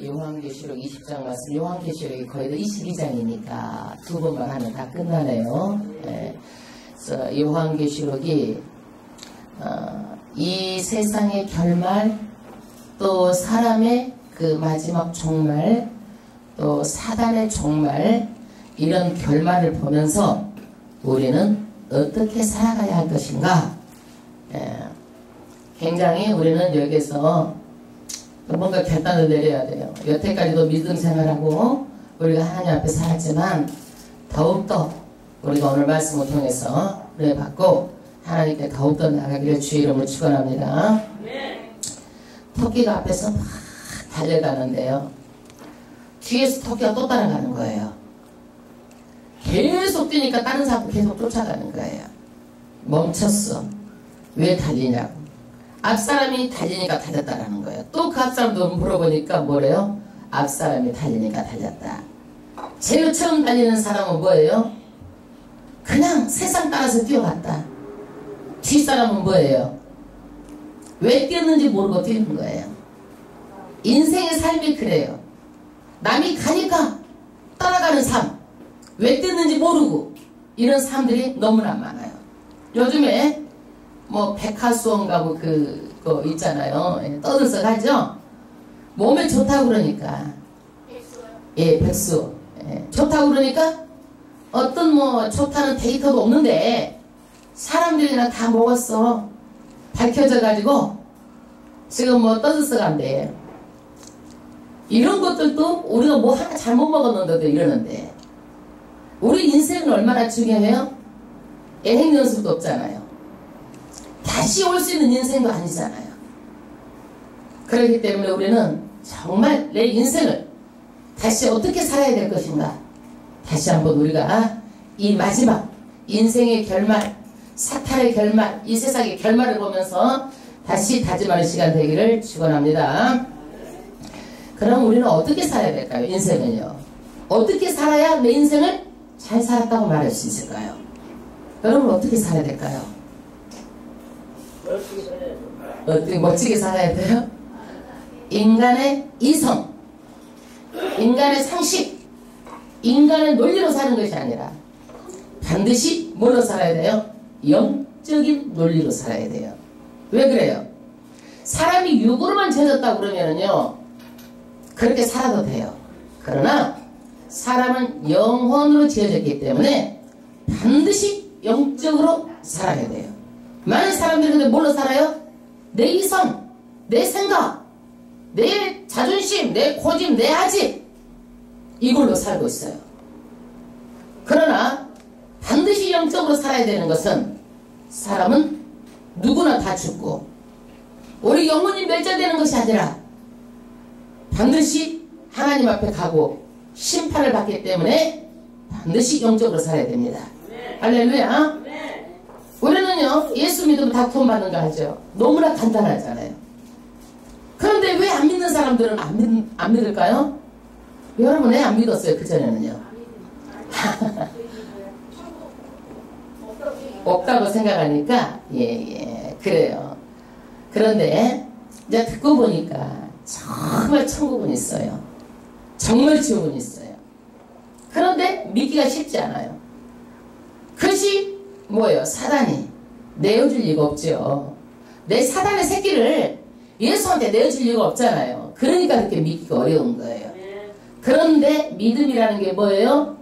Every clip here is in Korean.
요한계시록 20장 말씀, 요한계시록이 거의 다 22장이니까 두 번만 하면 다 끝나네요. 그래서 요한계시록이 이 세상의 결말, 또 사람의 그 마지막 종말, 또 사단의 종말, 이런 결말을 보면서 우리는 어떻게 살아가야 할 것인가. 굉장히 우리는 여기서 뭔가 결단을 내려야 돼요. 여태까지도 믿음 생활하고 우리가 하나님 앞에 살았지만 더욱더 우리가 오늘 말씀을 통해서 은혜 받고 하나님께 더욱더 나아가기를 주의 이름으로 축원합니다. 토끼가 앞에서 막 달려가는데요. 뒤에서 토끼가 또 따라가는 거예요. 계속 뛰니까 다른 사람 계속 쫓아가는 거예요. 멈췄어. 왜 달리냐고. 앞사람이 달리니까 달렸다라는 거예요. 또 그 앞사람도 물어보니까 뭐래요? 앞사람이 달리니까 달렸다. 제일 처음 달리는 사람은 뭐예요? 그냥 세상 따라서 뛰어갔다. 뒷사람은 뭐예요? 왜 뛰었는지 모르고 뛰는 거예요. 인생의 삶이 그래요. 남이 가니까 따라가는 삶. 왜 뛰었는지 모르고 이런 사람들이 너무나 많아요. 요즘에 뭐 백화수원 가고 그거 있잖아요. 떠들썩 하죠. 몸에 좋다고 그러니까. 예, 백수. 예, 좋다고 그러니까 어떤 뭐 좋다는 데이터도 없는데 사람들이랑 다 먹었어. 밝혀져 가지고 지금 뭐 떠들썩 한대. 이런 것들도 우리가 뭐 하나 잘못 먹었는데도 이러는데 우리 인생은 얼마나 중요해요? 예행 연습도 없잖아요. 다시 올 수 있는 인생도 아니잖아요. 그렇기 때문에 우리는 정말 내 인생을 다시 어떻게 살아야 될 것인가. 다시 한번 우리가 이 마지막 인생의 결말, 사탄의 결말, 이 세상의 결말을 보면서 다시 다짐하는 시간 되기를 축원합니다. 그럼 우리는 어떻게 살아야 될까요? 인생은요. 어떻게 살아야 내 인생을 잘 살았다고 말할 수 있을까요? 여러분 어떻게 살아야 될까요? 어떻게 멋지게 살아야 돼요? 인간의 이성, 인간의 상식, 인간의 논리로 사는 것이 아니라 반드시 뭘로 살아야 돼요? 영적인 논리로 살아야 돼요. 왜 그래요? 사람이 육으로만 지어졌다고 그러면은요 그렇게 살아도 돼요. 그러나 사람은 영혼으로 지어졌기 때문에 반드시 영적으로 살아야 돼요. 많은 사람들이 근데 뭘로 살아요? 내 이성, 내 생각, 내 자존심, 내 고집, 내 아집, 이걸로 살고 있어요. 그러나 반드시 영적으로 살아야 되는 것은 사람은 누구나 다 죽고 우리 영혼이 멸절되는 것이 아니라 반드시 하나님 앞에 가고 심판을 받기 때문에 반드시 영적으로 살아야 됩니다. 할렐루야. 우리는요 예수 믿으면 다 구원받는 거 알죠? 너무나 간단하잖아요. 그런데 왜 안 믿는 사람들은 안 믿을까요? 여러분 왜 안 믿었어요? 그전에는요 없다고 생각하니까 예 그래요. 그런데 이제 듣고 보니까 정말 천국은 있어요. 정말 지옥은 있어요. 그런데 믿기가 쉽지 않아요. 그것이 뭐예요? 사단이 내어줄 리가 없죠. 내 사단의 새끼를 예수한테 내어줄 리가 없잖아요. 그러니까 그렇게 믿기가 어려운 거예요. 그런데 믿음이라는 게 뭐예요?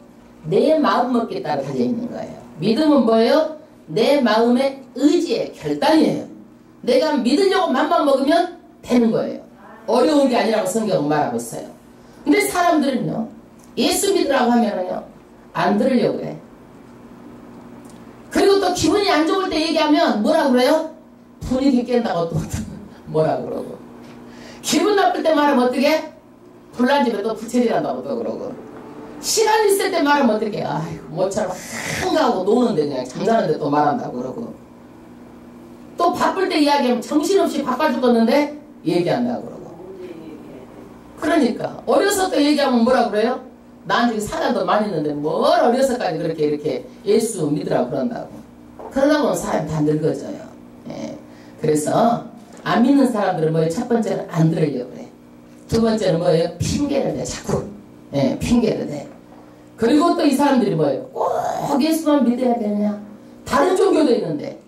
내 마음먹기에 따라 달려있는 거예요. 믿음은 뭐예요? 내 마음의 의지의 결단이에요. 내가 믿으려고 맘만 먹으면 되는 거예요. 어려운 게 아니라고 성경은 말하고 있어요. 근데 사람들은요 예수 믿으라고 하면은요 안 들으려고 그래. 그리고 또 기분이 안 좋을 때 얘기하면 뭐라고 그래요? 분위기 깬다고 또 뭐라고 그러고, 기분 나쁠 때 말하면 어떻게? 불난 집에 또 부채질한다고 또 그러고, 시간 있을 때 말하면 어떻게? 아이고 모처럼 한가하고 노는데 그냥 잠자는데 또 말한다고 그러고, 또 바쁠 때 이야기하면 정신없이 바빠 죽었는데 얘기한다고 그러고. 그러니까 어려서 또 얘기하면 뭐라 그래요? 나한테 사단도 많이 있는데 뭘 어려서까지 그렇게 이렇게 예수 믿으라고 그런다고. 그러다 보면 사람이 다 늙어져요. 예. 그래서 안 믿는 사람들은 뭐예요? 첫 번째는 안 들으려고 그래. 두 번째는 뭐예요? 핑계를 대. 자꾸. 예, 핑계를 대. 그리고 또 이 사람들이 뭐예요? 꼭 예수만 믿어야 되느냐? 다른 종교도 있는데.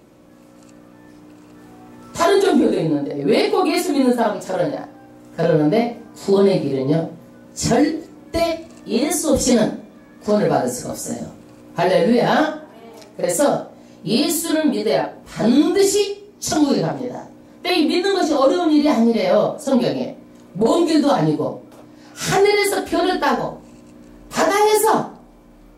다른 종교도 있는데 왜 꼭 예수 믿는 사람은 저러냐? 그러는데 구원의 길은요. 절대 예수 없이는 구원을 받을 수가 없어요. 할렐루야. 그래서 예수를 믿어야 반드시 천국에 갑니다. 근데 이 믿는 것이 어려운 일이 아니래요. 성경에. 먼 길도 아니고 하늘에서 별을 따고 바다에서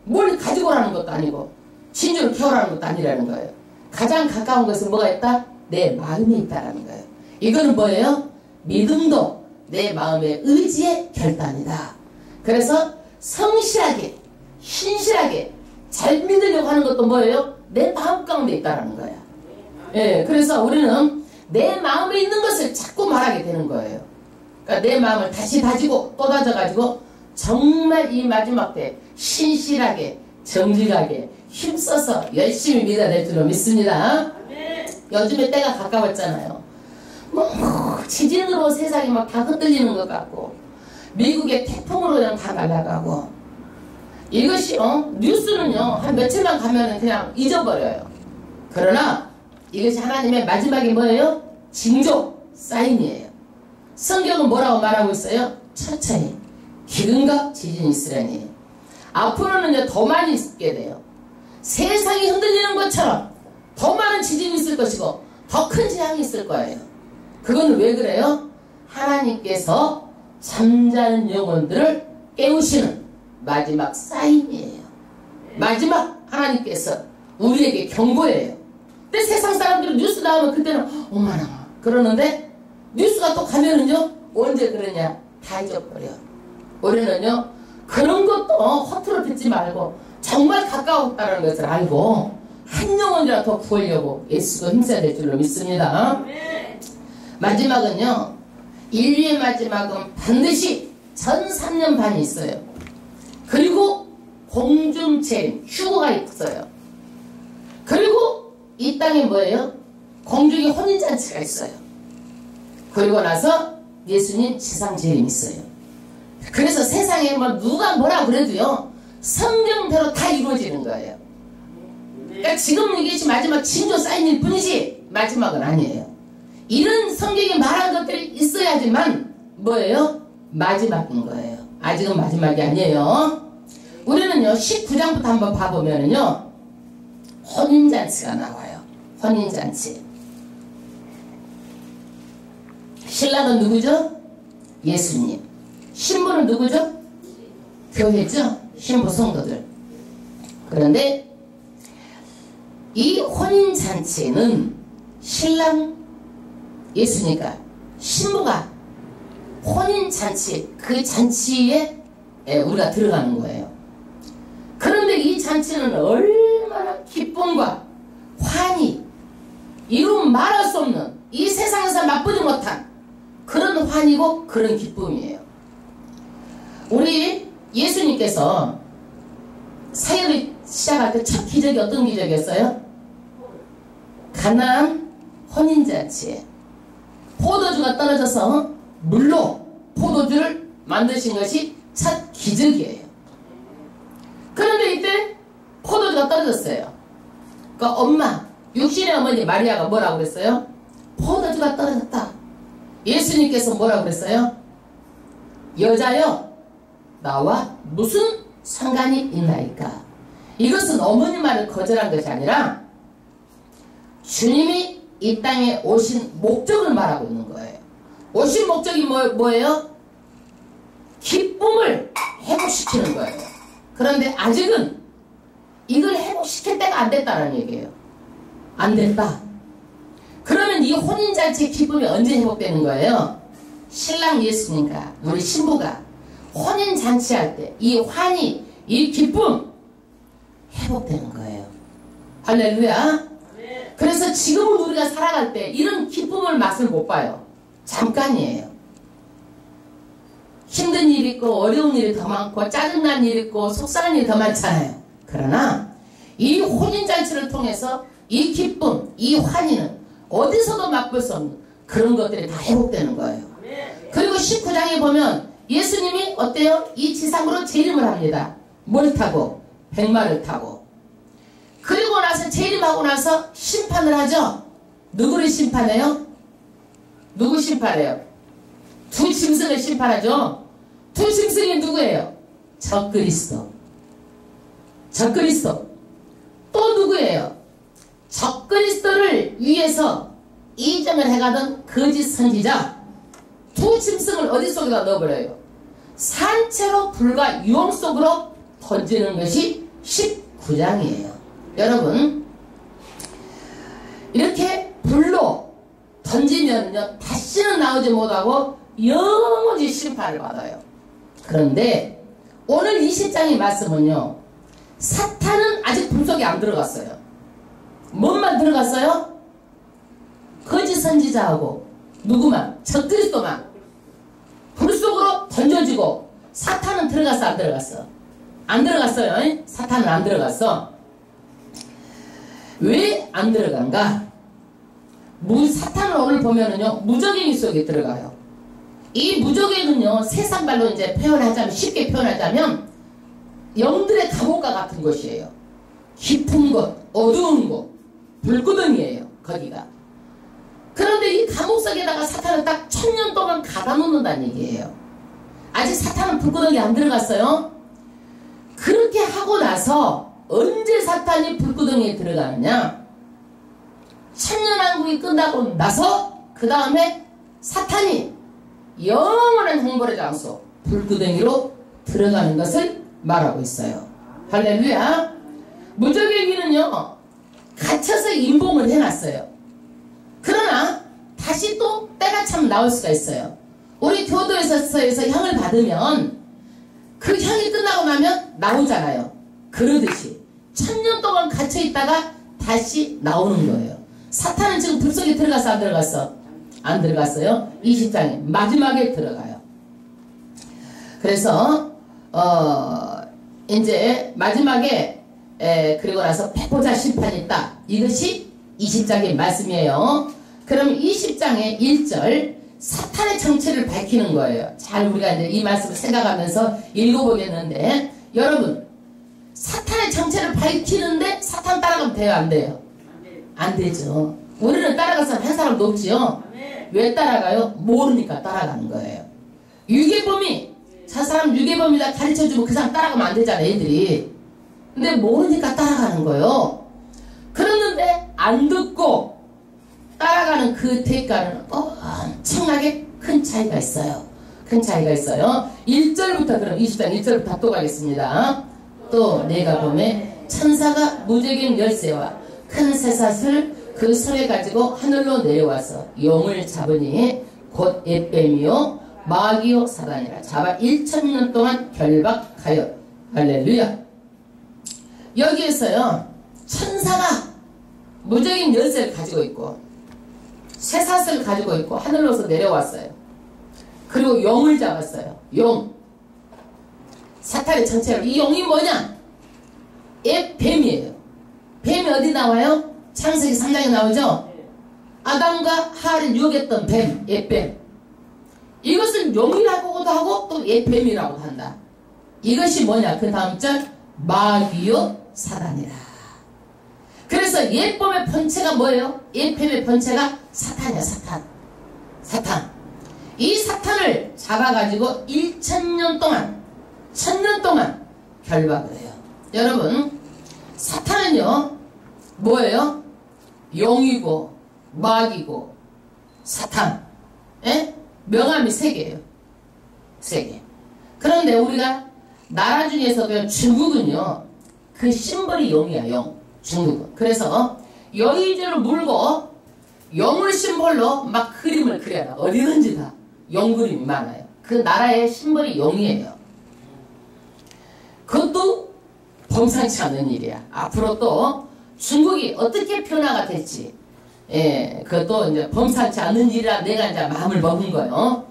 뭘 가지고 오라는 것도 아니고 진주를 캐오라는 것도 아니라는 거예요. 가장 가까운 것은 뭐가 있다? 내 마음에 있다라는 거예요. 이거는 뭐예요? 믿음도 내 마음의 의지의 결단이다. 그래서 성실하게 신실하게 잘 믿으려고 하는 것도 뭐예요? 내 마음 가운데 있다라는 거야. 예, 그래서 우리는 내 마음에 있는 것을 자꾸 말하게 되는 거예요. 그러니까 내 마음을 다시 다지고 또 다져가지고 정말 이 마지막 때 신실하게 정직하게 힘써서 열심히 믿어야 될 줄로 믿습니다. 요즘에 때가 가까웠잖아요. 뭐 지진으로 세상이 막 다 흔들리는 것 같고 미국의 태풍으로 그냥 다 날아가고 이것이 뉴스는요 한 며칠만 가면은 그냥 잊어버려요. 그러나 이것이 하나님의 마지막이 뭐예요? 징조 사인이에요. 성경은 뭐라고 말하고 있어요? 천천히 기근과 지진이 있으려니 앞으로는요 더 많이 있게 돼요. 세상이 흔들리는 것처럼 더 많은 지진이 있을 것이고 더 큰 재앙이 있을 거예요. 그건 왜 그래요? 하나님께서 잠자는 영혼들을 깨우시는 마지막 사인이에요. 마지막 하나님께서 우리에게 경고예요. 근데 세상 사람들은 뉴스 나오면 그때는 어머나 그러는데 뉴스가 또 가면은요 언제 그러냐 다 잊어버려. 우리는요 그런 것도 허투루 듣지 말고 정말 가까웠다는 것을 알고 한 영혼이라도 더 구하려고 예수가 힘써야 될 줄로 믿습니다. 마지막은요 인류의 마지막은 반드시 전 3년 반이 있어요. 그리고 공중재림 휴거가 있어요. 그리고 이 땅에 뭐예요? 공중에 혼인잔치가 있어요. 그리고 나서 예수님 지상재림이 있어요. 그래서 세상에 뭐 누가 뭐라 그래도요 성경대로 다 이루어지는 거예요. 그러니까 지금 이게 마지막 징조 사인일 뿐이지 마지막은 아니에요. 이런 성경에 말한 것들이 있어야지만 뭐예요? 마지막인 거예요. 아직은 마지막이 아니에요. 우리는요 19장부터 한번 봐보면은요 혼인잔치가 나와요. 혼인잔치. 신랑은 누구죠? 예수님. 신부는 누구죠? 교회죠? 신부 성도들. 그런데 이 혼인잔치는 신랑 예수니까 신부가 혼인잔치 그 잔치에 우리가 들어가는 거예요. 그런데 이 잔치는 얼마나 기쁨과 환희 이루 말할 수 없는 이 세상에서 맛보지 못한 그런 환희고 그런 기쁨이에요. 우리 예수님께서 사역을 시작할 때 첫 기적이 어떤 기적이었어요? 가나안 혼인잔치에 포도주가 떨어져서 물로 포도주를 만드신 것이 첫 기적이에요. 그런데 이때 포도주가 떨어졌어요. 그러니까 엄마 육신의 어머니 마리아가 뭐라고 그랬어요? 포도주가 떨어졌다. 예수님께서 뭐라고 그랬어요? 여자여 나와 무슨 상관이 있나이까. 이것은 어머니 말을 거절한 것이 아니라 주님이 이 땅에 오신 목적을 말하고 있는 거예요. 오신 목적이 뭐예요? 기쁨을 회복시키는 거예요. 그런데 아직은 이걸 회복시킬 때가 안 됐다는 얘기예요. 안 됐다. 그러면 이 혼인잔치의 기쁨이 언제 회복되는 거예요? 신랑 예수님과 우리 신부가 혼인잔치할 때 이 환희, 이 기쁨 회복되는 거예요. 할렐루야. 그래서 지금은 우리가 살아갈 때 이런 기쁨을 맛을 못 봐요. 잠깐이에요. 힘든 일이 있고 어려운 일이 더 많고 짜증난 일이 있고 속상한 일이 더 많잖아요. 그러나 이 혼인잔치를 통해서 이 기쁨, 이 환희는 어디서도 맛볼 수 없는 그런 것들이 다 회복되는 거예요. 그리고 19장 19장에 보면 예수님이 어때요? 이 지상으로 재림을 합니다. 뭘 타고? 백마를 타고. 그리고 나서 재림하고 나서 심판을 하죠. 누구를 심판해요? 누구 심판해요? 두 짐승을 심판하죠. 두 짐승이 누구예요? 적그리스도. 적그리스도. 또 누구예요? 적그리스도를 위해서 이정을 해가던 거짓 선지자. 두 짐승을 어디 속에다 넣어버려요? 산채로 불과 유황 속으로 던지는 것이 19장이에요. 여러분, 이렇게 불로 던지면요 다시는 나오지 못하고 영원히 심판을 받아요. 그런데 오늘 20장의 말씀은요, 사탄은 아직 불 속에 안 들어갔어요. 뭔만 들어갔어요? 거짓 선지자하고 누구만? 적그리스도만 불 속으로 던져지고. 사탄은 들어갔어 안 들어갔어? 안 들어갔어요. 사탄은 안 들어갔어. 왜 안 들어간가? 사탄을 오늘 보면은요 무적행위 속에 들어가요. 이 무적행위는요 세상 말로 이제 표현하자면, 쉽게 표현하자면 영들의 감옥과 같은 곳이에요. 깊은 곳, 어두운 곳, 불구덩이에요 거기가. 그런데 이 감옥 속에다가 사탄을 딱 1000년 동안 가다 놓는다는 얘기예요. 아직 사탄은 불구덩이에 안 들어갔어요. 그렇게 하고 나서 언제 사탄이 불구덩이에 들어가느냐? 천년왕국이 끝나고 나서 그 다음에 사탄이 영원한 형벌의 장소 불구덩이로 들어가는 것을 말하고 있어요. 할렐루야. 무적행위는요 갇혀서 임봉을 해놨어요. 그러나 다시 또 때가 참 나올 수가 있어요. 우리 교도에서 형을 받으면 그 형이 끝나고 나면 나오잖아요. 그러듯이 1000년 동안 갇혀있다가 다시 나오는 거예요. 사탄은 지금 불 속에 들어갔어 안 들어갔어? 안 들어갔어요. 20장에 마지막에 들어가요. 그래서 이제 마지막에 그리고 나서 백보자 심판이 있다. 이것이 20장의 말씀이에요. 그럼 20장의 1절 사탄의 정체를 밝히는 거예요. 잘 우리가 이제 이 말씀을 생각하면서 읽어보겠는데, 여러분 사탄의 정체를 밝히는데 사탄 따라가면 돼요 안 돼요? 안 되죠. 우리는 따라갈 사람 한 사람도 없지요. 왜 따라가요? 모르니까 따라가는 거예요. 유괴범이 저 사람 유괴범이다 가르쳐주면 그 사람 따라가면 안 되잖아 애들이. 근데 모르니까 따라가는 거예요. 그러는데 안 듣고 따라가는 그 대가는 엄청나게 큰 차이가 있어요. 큰 차이가 있어요. 1절부터 그럼 20장 1절부터 또 가겠습니다. 또 내가 보매 천사가 무적인 열쇠와 큰 쇠사슬 그 손에 가지고 하늘로 내려와서 용을 잡으니 곧 옓뱀이요 마귀요 사단이라 잡아 1000년 동안 결박하여. 할렐루야. 여기에서요 천사가 무적인 열쇠를 가지고 있고 쇠사슬을 가지고 있고 하늘로서 내려왔어요. 그리고 용을 잡았어요. 용. 사탄의 정체로 이 용이 뭐냐? 뱀이에요. 뱀이 어디 나와요? 창세기 3장에 나오죠? 아담과 하와를 유혹했던 뱀, 옓뱀. 이것을 용이라고도 하고 또 옓뱀이라고도 한다. 이것이 뭐냐? 그 다음 절 마귀요 사단이라. 그래서 옓뱀의 본체가 뭐예요? 옓뱀의 본체가 사탄이야. 사탄. 이 사탄을 잡아가지고 1000년 동안 1000년 동안 결박을 해요. 여러분 사탄은요 뭐예요? 용이고 마귀고 사탄. 명함이 3개예요. 3개. 그런데 우리가 나라 중에서도 중국은요 그 심벌이 용이야. 용. 중국은. 그래서 여의주를 물고 용을 심벌로 막 그림을 그려라. 어디든지 다 용 그림이 많아요. 그 나라의 심벌이 용이에요. 그것도 범상치 않은 일이야. 앞으로 또 중국이 어떻게 변화가 될지, 그것도 이제 범상치 않은 일이라 내가 이제 마음을 먹은 거예요.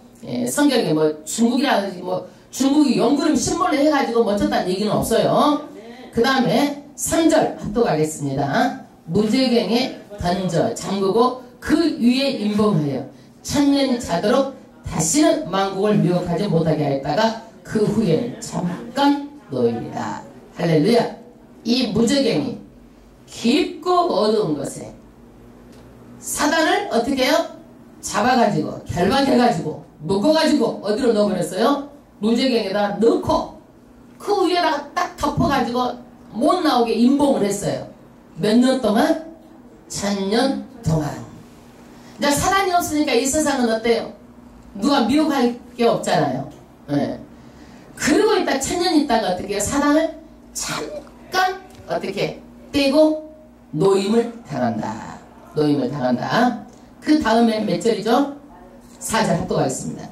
성경에 뭐 중국이라든지 뭐 중국이 용그림 심벌로 해가지고 멋졌다는 얘기는 없어요. 그 다음에 3절 또 가겠습니다. 무적행에 던져 잠그고 그 위에 임봉하여 천년이 자도록 다시는 만국을 미혹하지 못하게 하였다가 그 후에는 잠깐 놓이리라. 할렐루야. 이 무저갱이 깊고 어두운 것에 사단을 어떻게 해요? 잡아가지고 결박해가지고 묶어가지고 어디로 넣어버렸어요? 무저갱에다 넣고 그 위에다가 딱 덮어가지고 못 나오게 임봉을 했어요. 몇 년 동안? 1000년 동안. 이제 사단이 없으니까 이 세상은 어때요? 누가 미혹할 게 없잖아요. 네. 그러고 있다 1000년 있다가 어떻게 해요? 사단을 잠깐 어떻게 떼고 노임을 당한다. 노임을 당한다. 그 다음에 몇 절이죠? 4절 합독하겠습니다.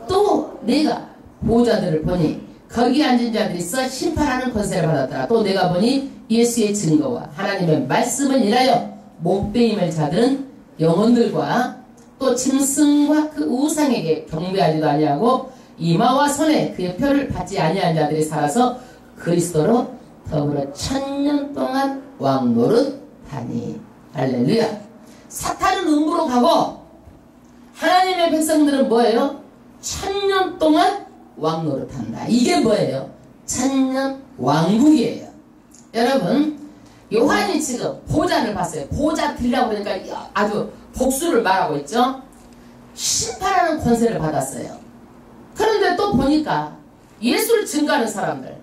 또 내가 보호자들을 보니 거기 앉은 자들이 있어 심판하는 권세를 받았더라. 또 내가 보니 예수의 증거와 하나님의 말씀을 인하여 목베임을 자들은 영혼들과 또 짐승과 그 우상에게 경배하지도 아니하고 이마와 손에 그의 표를 받지 아니한 자들이 살아서 그리스도로 더불어 1000년 동안 왕노릇하니. 할렐루야. 사탄은 음부로 가고 하나님의 백성들은 뭐예요? 1000년 동안 왕노릇한다. 이게 뭐예요? 1000년 왕국이에요. 여러분, 요한이 지금 보좌를 봤어요. 보좌 드리라고 그러니까 아주 복수를 말하고 있죠. 심판하는 권세를 받았어요. 그런데 또 보니까 예수를 증거하는 사람들,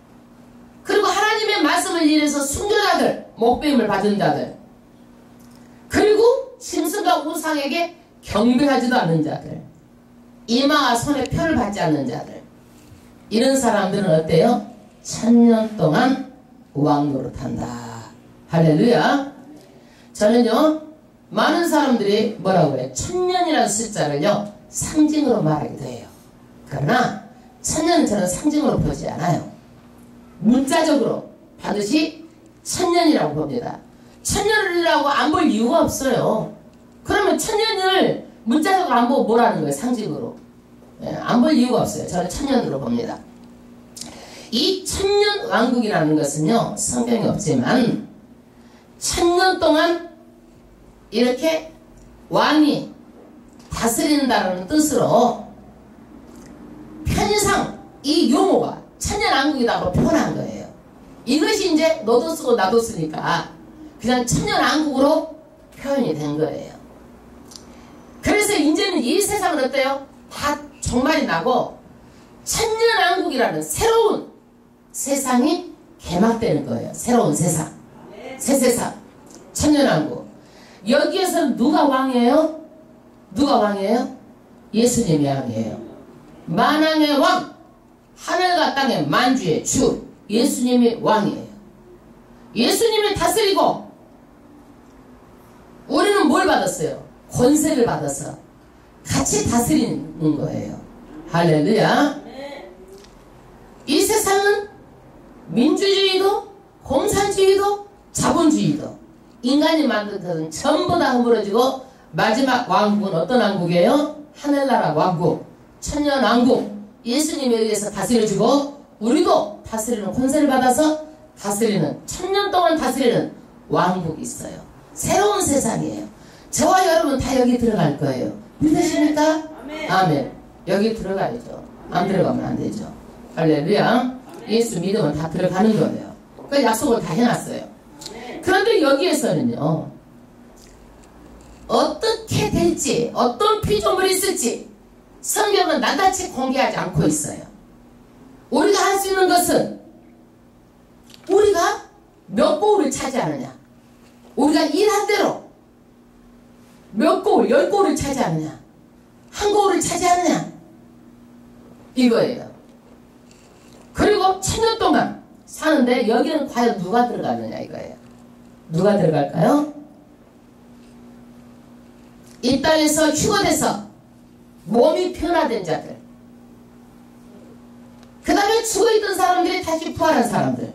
그리고 하나님의 말씀을 인해서 순교자들, 목배임을 받은 자들, 그리고 짐승과 우상에게 경배하지도 않는 자들, 이마와 손에 표를 받지 않는 자들, 이런 사람들은 어때요? 1000년 동안 왕노릇한다. 할렐루야. 저는요, 많은 사람들이 뭐라고 해요? 1000년이라는 숫자를요 상징으로 말하기도 해요. 그러나 1000년은 저는 상징으로 보지 않아요. 문자적으로 반드시 1000년이라고 봅니다. 1000년이라고 안 볼 이유가 없어요. 그러면 1000년을 문자적으로 안 보고 뭐라는 거예요? 상징으로. 예, 안 볼 이유가 없어요. 저는 1000년으로 봅니다. 이 1000년 왕국이라는 것은요, 성경이 없지만 1000년 동안 이렇게 왕이 다스린다는 뜻으로 편의상 이 용어가 1000년 왕국이라고 표현한 거예요. 이것이 이제 너도 쓰고 나도 쓰니까 그냥 1000년 왕국으로 표현이 된 거예요. 그래서 이제는 이 세상은 어때요? 다 종말이 나고 1000년 왕국이라는 새로운 세상이 개막되는 거예요. 새로운 세상, 새 세상, 1000년 왕국. 여기에서는 누가 왕이에요? 누가 왕이에요? 예수님이 왕이에요. 만왕의 왕, 하늘과 땅의 만주의 주, 예수님이 왕이에요. 예수님이 다스리고 우리는 뭘 받았어요? 권세를 받아서 같이 다스리는 거예요. 할렐루야. 이 세상은 민주주의도 공산주의도 자본주의도 인간이 만든 것은 전부 다 허물어지고 마지막 왕국은 어떤 왕국이에요? 하늘나라 왕국, 천년 왕국, 예수님에 의해서 다스려지고 우리도 다스리는 권세를 받아서 다스리는 1000년 동안 다스리는 왕국이 있어요. 새로운 세상이에요. 저와 여러분 다 여기 들어갈 거예요. 믿으십니까? 아멘. 여기 들어가야죠. 안 들어가면 안 되죠. 할렐루야. 예수 믿으면 다 들어가는 거예요. 그 약속을 다 해놨어요. 그런데 여기에서는요, 어떻게 될지, 어떤 피조물이 있을지 성경은 낱낱이 공개하지 않고 있어요. 우리가 할 수 있는 것은 우리가 몇 고울을 차지하느냐, 우리가 일한 대로 몇 고울, 10고울을 차지하느냐, 한 고울을 차지하느냐, 이거예요. 그리고 1000년 동안 사는데 여기는 과연 누가 들어가느냐 이거예요. 누가 들어갈까요? 이 땅에서 휴거돼서 몸이 변화된 자들, 그 다음에 죽어있던 사람들이 다시 부활한 사람들,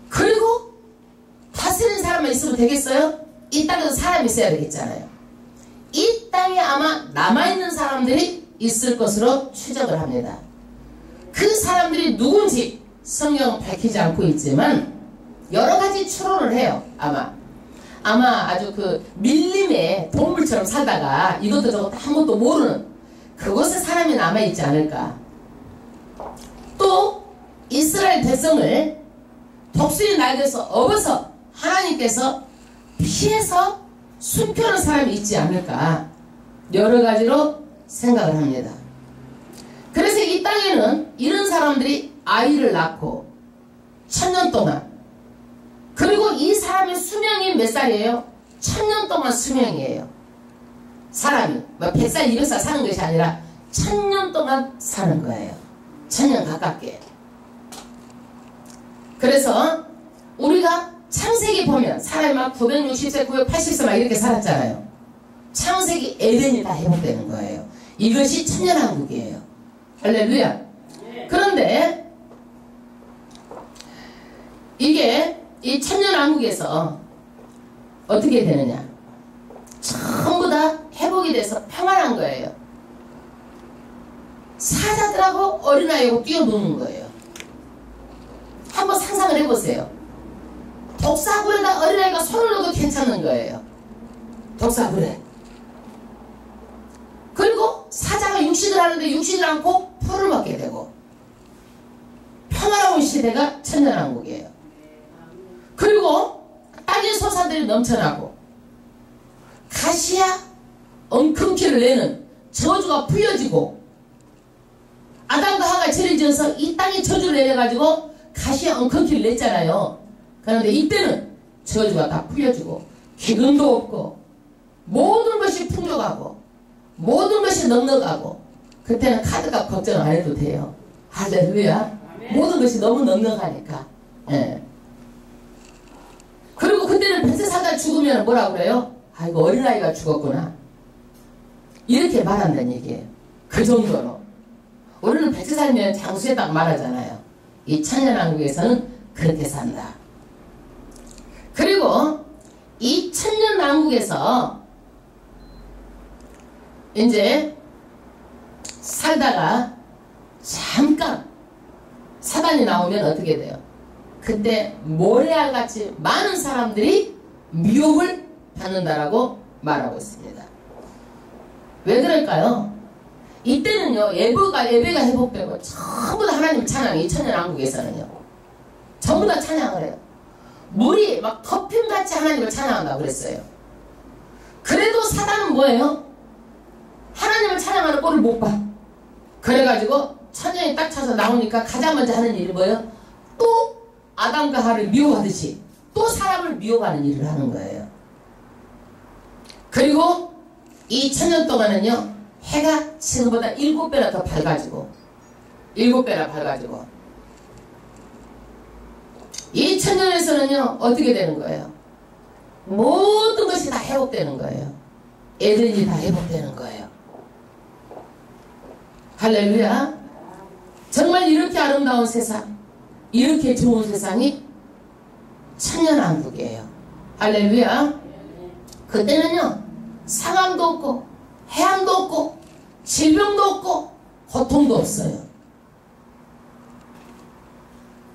그리고 다스리는 사람만 있으면 되겠어요? 이 땅에서 사람이 있어야 되겠잖아요. 이 땅에 아마 남아있는 사람들이 있을 것으로 추정을 합니다. 그 사람들이 누군지 성경은 밝히지 않고 있지만 여러가지 추론을 해요. 아마 아주 그 밀림의 동물처럼 살다가 이것도 저것도 아무것도 모르는 그곳에 사람이 남아있지 않을까. 또 이스라엘 백성을 독수리 날개에서 업어서 하나님께서 피해서 숨겨놓은 사람이 있지 않을까, 여러 가지로 생각을 합니다. 그래서 이 땅에는 이런 사람들이 아이를 낳고 1000년 동안, 그리고 이 사람의 수명이 몇 살이에요? 1000년 동안 수명이에요. 사람이 뭐 100살 200살 사는 것이 아니라 1000년 동안 사는 거예요. 1000년 가깝게. 그래서 우리가 창세기 보면 사람이 막 960세 980세 막 이렇게 살았잖아요. 창세기 에덴이 다 회복되는 거예요. 이것이 천년왕국이에요. 할렐루야. 그런데 이게 이 천년왕국에서 어떻게 되느냐, 전부 다 회복이 돼서 평안한 거예요. 사자들하고 어린아이하고 뛰어노는 거예요. 한번 상상을 해보세요. 독사굴에다 어린아이가 손을 넣어도 괜찮은 거예요. 독사굴에. 그리고 사자가 육식을 하는데 육식을 않고 풀을 먹게 되고, 평화로운 시대가 천년왕국이에요. 그리고 땅의 소산들이 넘쳐나고 가시야 엉큼키를 내는 저주가 풀려지고, 아담과 하가 죄를 지어서 이 땅에 저주를 내려가지고 가시야 엉큼키를 냈잖아요. 그런데 이때는 저주가 다 풀려지고 기근도 없고 모든 것이 풍족하고 모든 것이 넉넉하고, 그때는 카드값 걱정 안 해도 돼요. 할렐루야. 모든 것이 너무 넉넉하니까. 예. 그리고 그때는 벳세사가 죽으면 뭐라 그래요? 아이고 어린아이가 죽었구나, 이렇게 말한다는 얘기예요. 그 정도로. 우리는 벳세사면 장수에 딱 말하잖아요. 이 천년왕국에서는 그렇게 산다. 그리고 이 천년왕국에서 이제 살다가 잠깐 사단이 나오면 어떻게 돼요? 그때 모래알같이 많은 사람들이 미혹을 받는다라고 말하고 있습니다. 왜 그럴까요? 이때는요, 예배가 회복되고 전부 다 하나님 찬양, 이 천년왕국에서는요 전부 다 찬양을 해요. 물이 막 덮임같이 하나님을 찬양한다고 그랬어요. 그래도 사단은 뭐예요? 하나님을 찬양하는 꼴을 못 봐. 그래가지고 천년이 딱 차서 나오니까 가장 먼저 하는 일이 뭐예요? 또 아담과 하와를 미워하듯이 또 사람을 미워하는 일을 하는 거예요. 그리고 이 천년 동안은요, 해가 지금보다 7배나 더 밝아지고 7배나 밝아지고, 이 천년에서는요 어떻게 되는 거예요? 모든 것이 다 회복되는 거예요. 에덴이 다 회복되는 거예요. 할렐루야. 정말 이렇게 아름다운 세상, 이렇게 좋은 세상이 천년왕국이에요. 할렐루야. 그때는요 상함도 없고 해함도 없고 질병도 없고 고통도 없어요.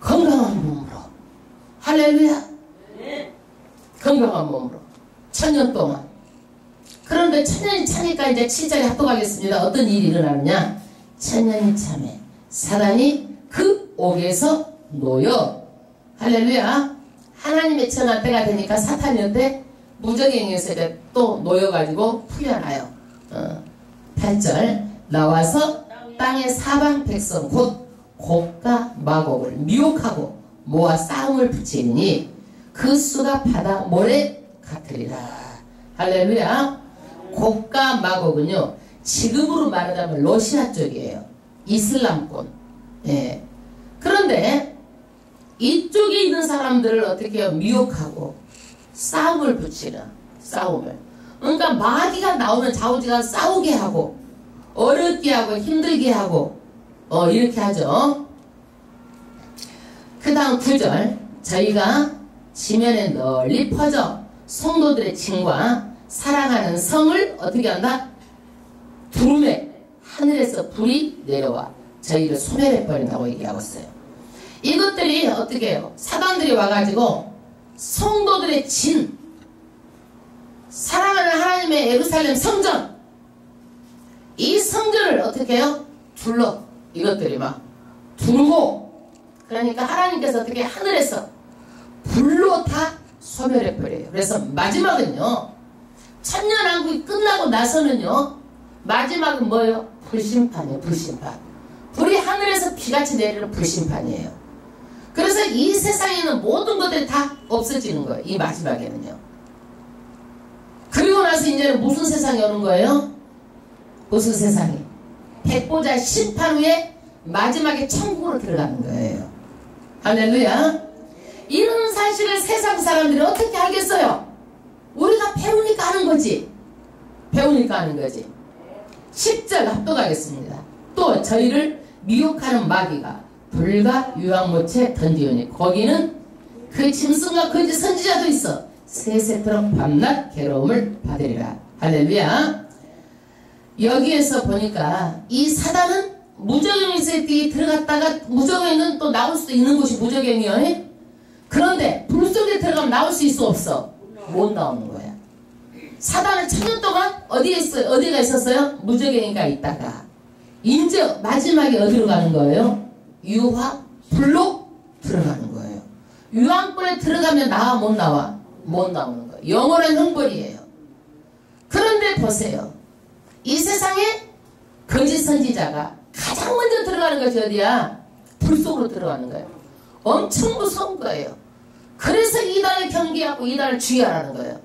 건강한 몸으로. 할렐루야. 건강한 몸으로 천년 동안. 그런데 천년이 차니까 이제 7절에 합독하겠습니다. 어떤 일이 일어나느냐, 천년이 차매 사단이 그 옥에서 놓여. 할렐루야. 하나님의 정한 때가 되니까 사탄이한테 무적행에서 이제 또 놓여가지고 풀려나요. 8절 나와서 땅의 사방 백성 곧 곡과 마곡을 미혹하고 모아 싸움을 붙이니 그 수가 바다 모래 같으리라. 할렐루야. 곡과 마곡은요 지금으로 말하자면 러시아 쪽이에요. 이슬람권. 예. 그런데 이쪽에 있는 사람들을 어떻게 해요? 미혹하고 싸움을 붙이는, 싸움을. 그러니까 마귀가 나오면 좌우지간 싸우게 하고 어렵게 하고 힘들게 하고 이렇게 하죠. 그 다음 9절 저희가 지면에 널리 퍼져 성도들의 징과 사랑하는 성을 어떻게 한다? 두루매 하늘에서 불이 내려와 저희를 소멸해버린다고 얘기하고 있어요. 이것들이 어떻게 해요? 사단들이 와가지고 성도들의 진, 사랑하는 하나님의 예루살렘 성전, 이 성전을 어떻게 해요? 둘러. 이것들이 막 두르고, 그러니까 하나님께서 어떻게 하늘에서 불로 다 소멸해버려요. 그래서 마지막은요, 천년왕국이 끝나고 나서는요, 마지막은 뭐예요? 불심판이에요. 불심판. 불이 하늘에서 비같이 내리는 불심판이에요. 그래서 이 세상에 있는 모든 것들이 다 없어지는 거예요. 이 마지막에는요. 그리고 나서 이제는 무슨 세상이 오는 거예요? 무슨 세상이? 백보자 심판 후에 마지막에 천국으로 들어가는 거예요. 할렐루야. 이런 사실을 세상 사람들이 어떻게 알겠어요? 우리가 배우니까 하는 거지. 배우니까 하는 거지. 10절 합독하겠습니다. 또 저희를 미혹하는 마귀가 불과 유황못에 던지오니 거기는 그 짐승과 거짓 선지자도 있어 세세토록 밤낮 괴로움을 받으리라. 할렐루야. 여기에서 보니까 이 사단은 무저경에서 들어갔다가 무저경은 또 나올 수도 있는 곳이 무저경이요. 그런데 불 속에 들어가면 나올 수 있어 없어? 못 나오는 거야. 사단은 천년 동안 어디가 있었어요? 무저경이가 있다가 이제 마지막에 어디로 가는 거예요? 유황 불로 들어가는 거예요. 유황불에 들어가면 나와 못 나와? 못 나오는 거예요. 영원한 형벌이에요. 그런데 보세요. 이 세상에 거짓 선지자가 가장 먼저 들어가는 것이 어디야? 불 속으로 들어가는 거예요. 엄청 무서운 거예요. 그래서 이단을 경계하고 이단을 주의하라는 거예요.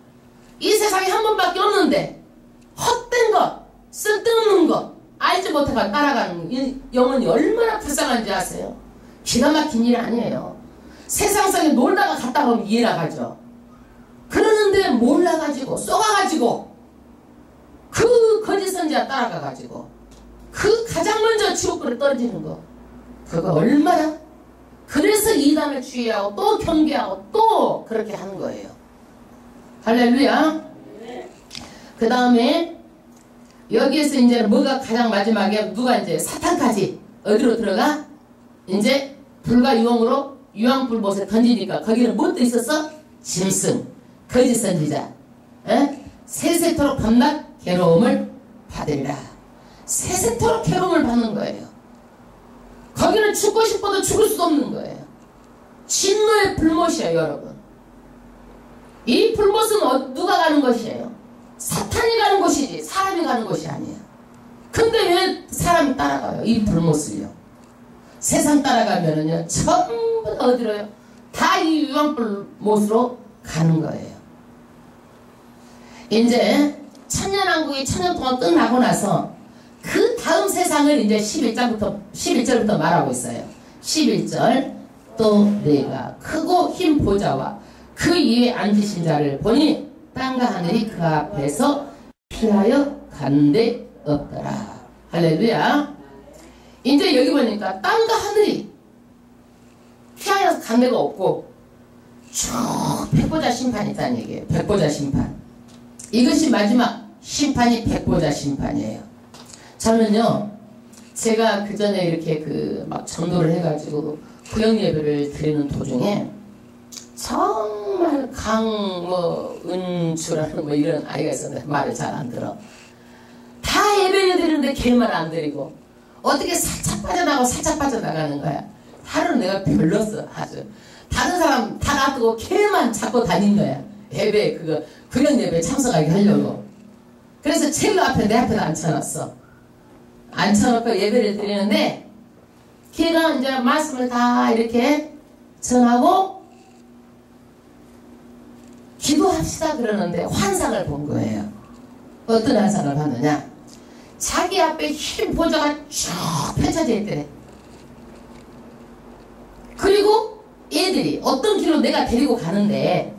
이 세상에 한 번밖에 없는데 헛된 것, 쓸데없는 것, 알지 못하고 따라가는 이 영혼이 얼마나 불쌍한지 아세요? 기가 막힌 일 아니에요. 세상속에 놀다가 갔다 오면 이해가 가죠. 그러는데 몰라가지고 쏘가가지고 그 거짓 선지자 따라가가지고 그 가장 먼저 지옥불에 떨어지는 거, 그거 얼마나. 그래서 이단을 주의하고 또 경계하고 또 그렇게 하는 거예요. 할렐루야. 그 다음에 여기에서 이제 뭐가 가장 마지막에 누가 이제 사탄까지 어디로 들어가? 이제 불과 유황으로 유황불 못에 던지니까 거기는 무엇도 있었어? 짐승, 거짓 선지자, 세세토록 밤낮 괴로움을 받으리라. 세세토록 괴로움을 받는 거예요. 거기는 죽고 싶어도 죽을 수 없는 거예요. 진노의 불못이에요, 여러분. 이 불못은 누가 가는 것이에요? 사탄이 가는 곳이지 사람이 가는 곳이 아니야. 근데 왜 사람이 따라가요? 이 불못을요. 세상 따라가면은요 전부 다 어디로요? 다 이 유황불못으로 가는 거예요. 이제 천년왕국이 천년 동안 끝나고 나서 그 다음 세상을 이제 11절부터 말하고 있어요. 11절. 또 내가 크고 흰 보좌와 그 위에 앉으신 자를 보니 땅과 하늘이 그 앞에서 피하여 간 데 없더라. 할렐루야. 이제 여기 보니까 땅과 하늘이 피하여 간 데가 없고 쭉 백보자 심판이 있다는 얘기예요. 백보자 심판. 이것이 마지막 심판이 백보자 심판이에요. 저는요, 제가 그 전에 이렇게 막 전도를 해가지고 구역 예배를 드리는 도중에 정말 은주라는 이런 아이가 있었는데 말을 잘 안 들어. 다 예배를 드리는데 걔만 안 드리고 어떻게 살짝 빠져나가는 거야. 하루는 내가 별렀어. 아주 다른 사람 다 놔두고 걔만 잡고 다닌 거야. 예배 구역 예배 참석하게 하려고. 그래서 제일 앞에 내 앞에 앉혀놨어. 앉혀놓고 예배를 드리는데 걔가 이제 말씀을 다 이렇게 전하고 기도합시다 그러는데 환상을 본 거예요. 어떤 환상을 봤느냐? 자기 앞에 흰 보좌가 쭉 펼쳐져 있대. 그리고 애들이 어떤 길로 내가 데리고 가는데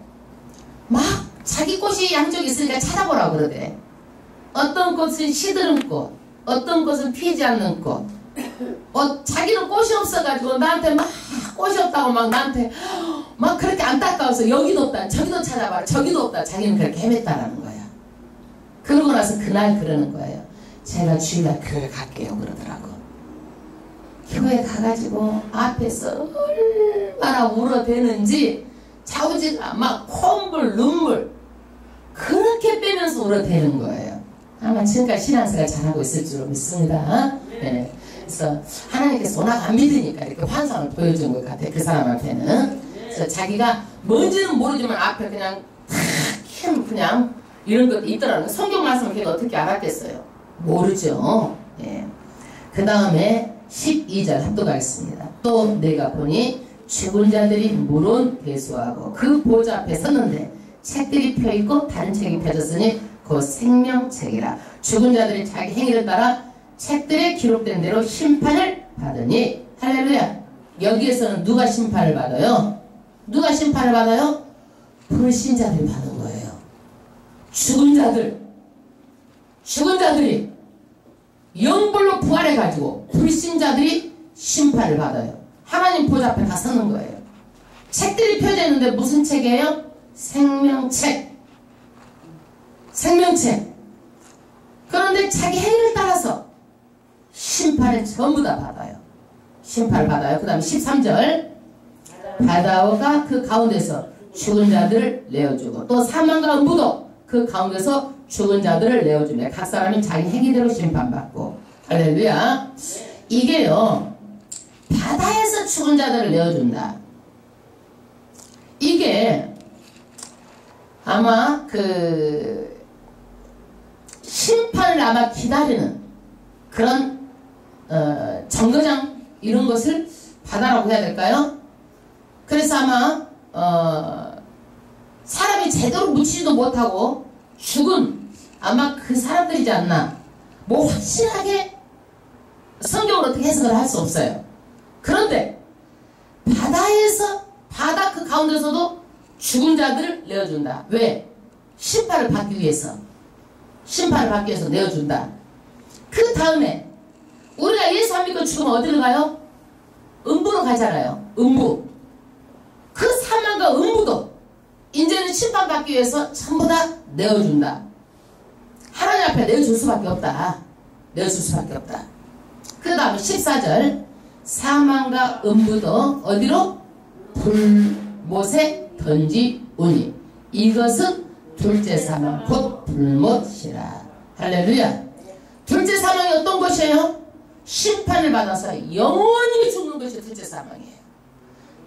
막 자기 꽃이 양쪽에 있으니까 찾아보라고 그러대. 어떤 꽃은 시드른 꽃, 어떤 꽃은 피지 않는 꽃. 자기는 꽃이 없어가지고 나한테 막 꽃이 없다고 막 나한테 막 그렇게 안타까워서 여기도 없다 저기도 찾아봐라 저기도 없다. 자기는 그렇게 헤맸다라는 거야. 그러고 나서 그날 그러는 거예요. 제가 주일날 교회 갈게요 그러더라고. 교회 가가지고 앞에서 얼마나 울어대는지 자우지가 막 콧물 눈물 그렇게 빼면서 울어대는 거예요. 아마 지금까지 신앙생활 잘하고 있을 줄로 믿습니다. 네. 그래서 하나님께서 워낙 안 믿으니까 이렇게 환상을 보여준 것 같아요. 그 사람한테는. 그래서 자기가 뭔지는 모르지만 앞에 그냥 탁 그냥 이런 것도 있더라고요. 성경 말씀을 걔가 어떻게 알았겠어요? 모르죠. 예. 그 다음에 12절 합독하겠습니다. 또 내가 보니 죽은 자들이 물은 대수하고 그 보좌 앞에 섰는데 책들이 펴있고 다른 책이 펴졌으니 그 생명책이라. 죽은 자들이 자기 행위를 따라 책들에 기록된 대로 심판을 받으니. 할렐루야. 여기에서는 누가 심판을 받아요? 누가 심판을 받아요? 불신자들이 받는 거예요. 죽은 자들이 영벌로 부활해가지고 불신자들이 심판을 받아요. 하나님 보좌 앞에 다 서는 거예요. 책들이 펴져 있는데 무슨 책이에요? 생명책. 그런데 자기 행위를 따라서 심판을 전부 다 받아요. 심판을 받아요. 그 다음에 13절 바다가 그 가운데서 죽은 자들을 내어주고 또 사망과 음부도 그 가운데서 죽은 자들을 내어주며 각 사람이 자기 행위대로 심판받고. 할렐루야. 이게요 바다에서 죽은 자들을 내어준다. 이게 아마 그 심판을 아마 기다리는 그런 정거장 이런 것을 바다라고 해야 될까요? 그래서 아마 사람이 제대로 묻지도 못하고 죽은 아마 그 사람들이지 않나. 뭐 확실하게 성경으로 어떻게 해석을 할 수 없어요. 그런데 바다에서 바다 그 가운데서도 죽은 자들을 내어준다. 왜? 심판을 받기 위해서 내어준다. 그 다음에 우리가 예수 안 믿고 죽으면 어디로 가요? 음부로 가잖아요. 음부. 그 사망과 음부도 이제는 심판받기 위해서 전부 다 내어준다. 하나님 앞에 내어줄 수밖에 없다. 그 다음에 14절 사망과 음부도 어디로? 불못에 던지우니 이것은 둘째 사망 곧 불못이라. 할렐루야. 둘째 사망이 어떤 것이에요? 심판을 받아서 영원히 죽는 것이 둘째 사망이에요.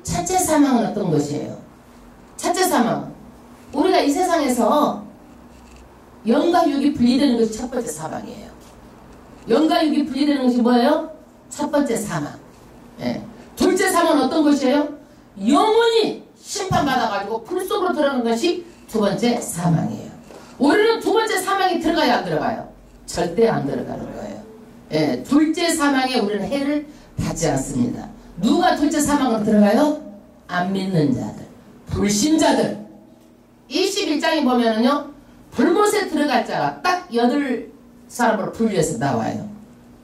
첫째 사망은 어떤 것이에요? 첫째 사망은 우리가 이 세상에서 영과 육이 분리되는 것이 첫 번째 사망이에요. 영과 육이 분리되는 것이 뭐예요? 첫 번째 사망. 예. 둘째 사망은 어떤 것이에요? 영원히 심판받아가지고 불 속으로 들어가는 것이 두 번째 사망이에요. 우리는 두 번째 사망이 들어가야 안 들어가요? 절대 안 들어가는 거예요. 예. 둘째 사망에 우리는 해를 받지 않습니다. 누가 둘째 사망으로 들어가요? 안 믿는 자들, 불신자들. 21장에 보면은요 불못에 들어갈 자가 딱 8사람으로 분류해서 나와요.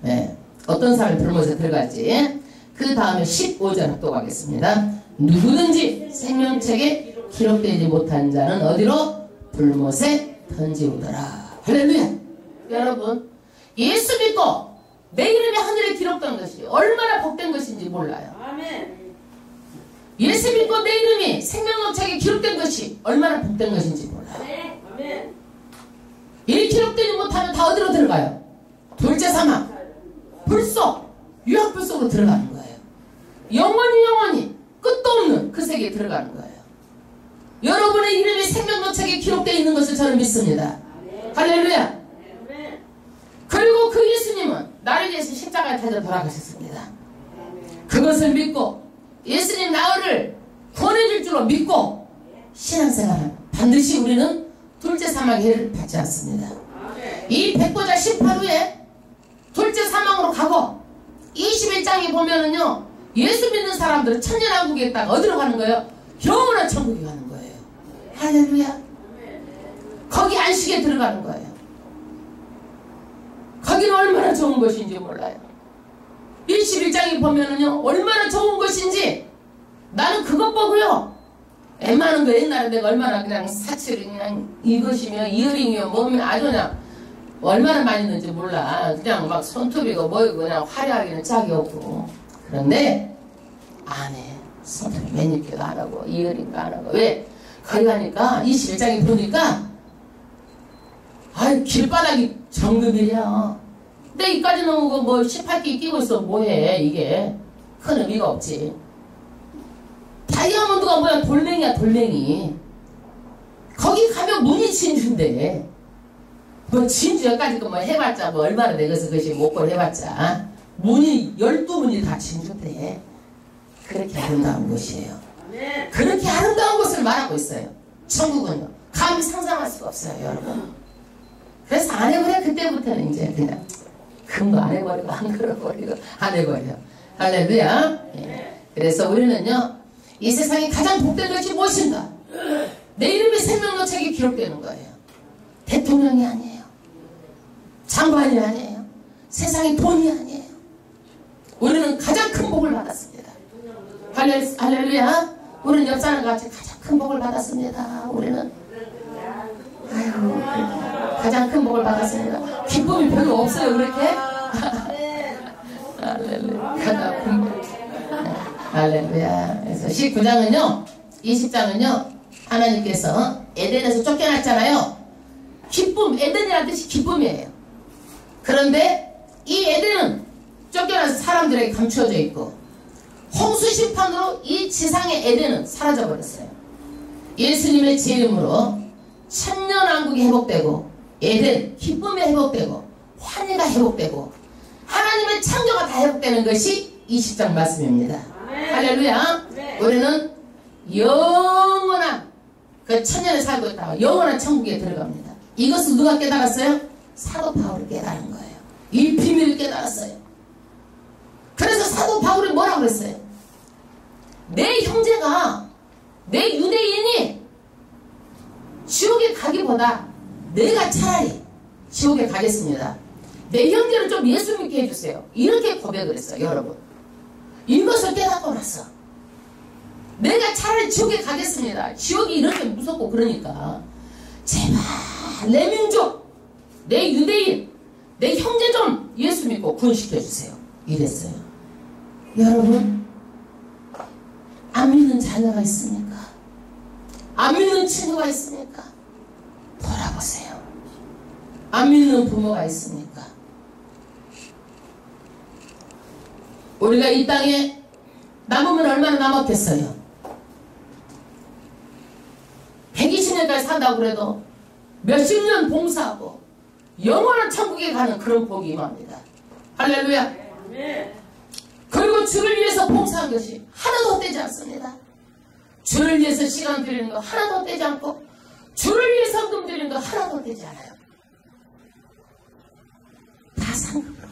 예. 어떤 사람이 불못에 들어갈지. 그 다음에 15절 합독하겠습니다. 누구든지 생명책에 기록되지 못한 자는 어디로? 불못에 던지우더라. 할렐루야. 여러분 예수 믿고 내 이름이 하늘에 기록된 것이 얼마나 복된 것인지 몰라요. 아멘. 예수 믿고 내 이름이 생명책에 기록된 것이 얼마나 복된 것인지 몰라요. 아멘. 이 기록되지 못하면 다 어디로 들어가요? 둘째 사망, 불속, 유학불 속으로 들어가는 거예요. 영원히 끝도 없는 그 세계에 들어가는 거예요. 여러분의 이름이 생명책에 기록되어 있는 것을 저는 믿습니다. 할렐루야. 그리고 그 예수님은 나를 위해서 십자가에 달려 돌아가셨습니다. 그것을 믿고 예수님 나를 구원해줄 줄로 믿고 신앙생활은 반드시 우리는 둘째 사망의 해를 받지 않습니다. 이 백보자 심판 후에 둘째 사망으로 가고 21장에 보면은요 예수 믿는 사람들은 천년왕국에 있다가 어디로 가는 거예요? 영원한 천국에 가는 거예요. 할렐루야. 거기 안식에 들어가는 거예요. 거기는 얼마나 좋은 것인지 몰라요. 21장에 보면은요 얼마나 좋은 것인지 나는 그것 보고요 웬만한 거 옛날에 내가 얼마나 그냥 사치를 그냥 이것이며 이어링이며 뭐면 아주 그냥 얼마나 많이 했는지 몰라. 그냥 막 손톱이고 뭐이고 그냥 화려하기는 짝이 없고. 그런데 안 해. 손톱이 매니큐어도 안 하고 이어링도 안 하고. 왜? 거기 가니까 21장에 보니까 아이 길바닥이 정금이야. 근데 이까지 놓은 뭐 18개 끼고 있어 뭐해 이게 큰 의미가 없지. 다이아몬드가 뭐야 돌멩이야 돌멩이. 거기 가면 문이 진주인데 뭐 진주 여기까지 뭐 해봤자 뭐 얼마나 내가서 그것이 목걸 해봤자 문이 12문이 다 진주인데 그렇게 아름다운 곳이에요. 그렇게 아름다운 곳을 말하고 있어요. 천국은요. 감히 상상할 수가 없어요 여러분. 그래서 안 해버려. 그때부터는 이제 그냥 금도 안 해버리고 안 걸어버리고 안 해버려. 할렐루야. 예. 그래서 우리는요 이 세상에 가장 복된 것이 무엇인가? 내 이름이 생명노책에 기록되는 거예요. 대통령이 아니에요. 장관이 아니에요. 세상의 돈이 아니에요. 우리는 가장 큰 복을 받았습니다. 할렐루야. 우리는 옆 사람과 같이 가장 큰 복을 받았습니다. 우리는 아이고 가장 큰 복을 받았습니다. 기쁨이 별로 없어요 그렇게? 할렐루야. 가장 큰 복. 할렐루야. 그래서 19장은요 20장은요 하나님께서 에덴에서 쫓겨났잖아요. 기쁨, 에덴이라는 뜻이 기쁨이에요. 그런데 이 에덴은 쫓겨나서 사람들에게 감추어져 있고 홍수 심판으로 이 지상의 에덴은 사라져버렸어요. 예수님의 재림으로 천년왕국이 회복되고 에덴, 기쁨이 회복되고 환희가 회복되고 하나님의 창조가 다 회복되는 것이 20장 말씀입니다. 할렐루야. 우리는 영원한 그 천년에 살고 있다가 영원한 천국에 들어갑니다. 이것을 누가 깨달았어요? 사도 바울이 깨달은 거예요. 이 비밀을 깨달았어요. 그래서 사도 바울이 뭐라고 그랬어요? 내 형제가 내 유대인이 지옥에 가기보다 내가 차라리 지옥에 가겠습니다. 내 형제를 좀 예수 믿게 해주세요. 이렇게 고백을 했어요. 여러분 이것을 깨닫고 났어. 내가 차라리 지옥에 가겠습니다. 지옥이 이렇게 무섭고 그러니까 제발 내 민족, 내 유대인, 내 형제 좀 예수 믿고 구원시켜주세요. 이랬어요. 여러분 안 믿는 자녀가 있습니까? 안 믿는 친구가 있습니까? 돌아보세요. 안 믿는 부모가 있습니까? 우리가 이 땅에 남으면 얼마나 남았겠어요? 120년까지 산다고 그래도 몇십 년 봉사하고 영원한 천국에 가는 그런 복이 임합니다. 할렐루야. 그리고 주를 위해서 봉사한 것이 하나도 헛되지 않습니다. 주를 위해서 시간 드리는 거 하나도 헛되지 않고 주를 위해서 헌금 드리는 거 하나도 헛되지 않아요. 다 상급으로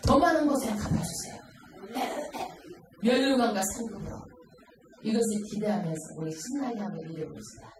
더 많은 곳에 갚아주세요. 멸류관과 상급으로 이것을 기대하면서 우리 신나게 한번 읽어봅시다.